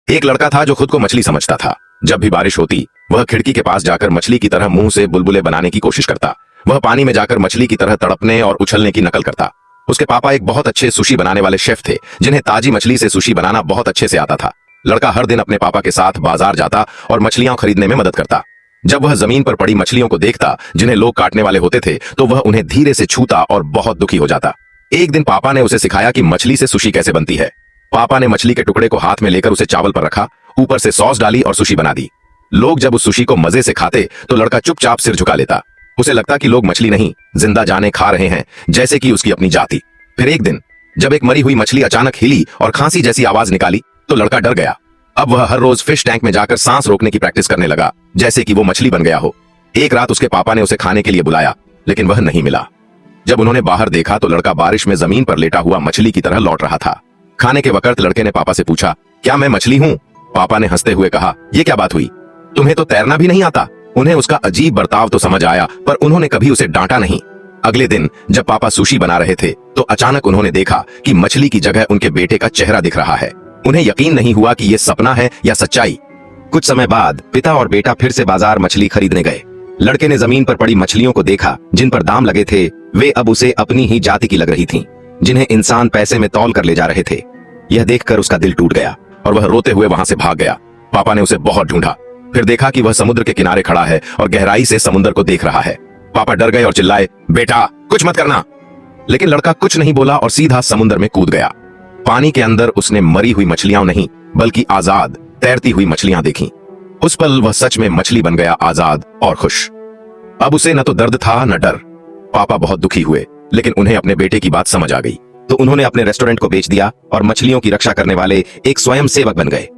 एक लड़का था जो खुद को मछली समझता था। जब भी बारिश होती वह खिड़की के पास जाकर मछली की तरह मुंह से बुलबुले बनाने की कोशिश करता। वह पानी में जाकर मछली की तरह तड़पने और उछलने की नकल करता। उसके पापा एक बहुत अच्छे सुशी बनाने वाले शेफ थे, जिन्हें ताजी मछली से सुशी बनाना बहुत अच्छे से आता था। लड़का हर दिन अपने पापा के साथ बाजार जाता और मछलियां खरीदने में मदद करता। जब वह जमीन पर पड़ी मछलियों को देखता जिन्हें लोग काटने वाले होते थे, तो वह उन्हें धीरे से छूता और बहुत दुखी हो जाता। एक दिन पापा ने उसे सिखाया कि मछली से सुशी कैसे बनती है। पापा ने मछली के टुकड़े को हाथ में लेकर उसे चावल पर रखा, ऊपर से सॉस डाली और सुशी बना दी। लोग जब उस सुशी को मजे से खाते तो लड़का चुपचाप सिर झुका लेता। उसे लगता कि लोग मछली नहीं, जिंदा जाने खा रहे हैं, जैसे कि उसकी अपनी जाति। फिर एक दिन जब एक मरी हुई मछली अचानक हिली और खांसी जैसी आवाज निकाली तो लड़का डर गया। अब वह हर रोज फिश टैंक में जाकर सांस रोकने की प्रैक्टिस करने लगा, जैसे कि वो मछली बन गया हो। एक रात उसके पापा ने उसे खाने के लिए बुलाया, लेकिन वह नहीं मिला। जब उन्होंने बाहर देखा तो लड़का बारिश में जमीन पर लेटा हुआ मछली की तरह लौट रहा था। खाने के वक्त लड़के ने पापा से पूछा, क्या मैं मछली हूँ? पापा ने हंसते हुए कहा, ये क्या बात हुई? तुम्हें तो तैरना भी नहीं आता। उन्हें उसका अजीब बर्ताव तो समझ आया, पर उन्होंने कभी उसे डांटा नहीं। अगले दिन जब पापा सुशी बना रहे थे तो अचानक उन्होंने देखा कि मछली की जगह उनके बेटे का चेहरा दिख रहा है। उन्हें यकीन नहीं हुआ कि ये सपना है या सच्चाई। कुछ समय बाद पिता और बेटा फिर से बाजार मछली खरीदने गए। लड़के ने जमीन पर पड़ी मछलियों को देखा जिन पर दाम लगे थे। वे अब उसे अपनी ही जाति की लग रही थीं, जिन्हें इंसान पैसे में तौल कर ले जा रहे थे। यह देखकर उसका दिल टूट गया और वह रोते हुए वहां से भाग गया। पापा ने उसे बहुत ढूंढा, फिर देखा कि वह समुद्र के किनारे खड़ा है और गहराई से समुद्र को देख रहा है। पापा डर गए और चिल्लाए, बेटा कुछ मत करना। लेकिन लड़का कुछ नहीं बोला और सीधा समुद्र में कूद गया। पानी के अंदर उसने मरी हुई मछलियां नहीं बल्कि आजाद तैरती हुई मछलियां देखी। उस पल वह सच में मछली बन गया, आजाद और खुश। अब उसे न तो दर्द था न डर। पापा बहुत दुखी हुए, लेकिन उन्हें अपने बेटे की बात समझ आ गई, तो उन्होंने अपने रेस्टोरेंट को बेच दिया और मछलियों की रक्षा करने वाले एक स्वयं सेवक बन गए।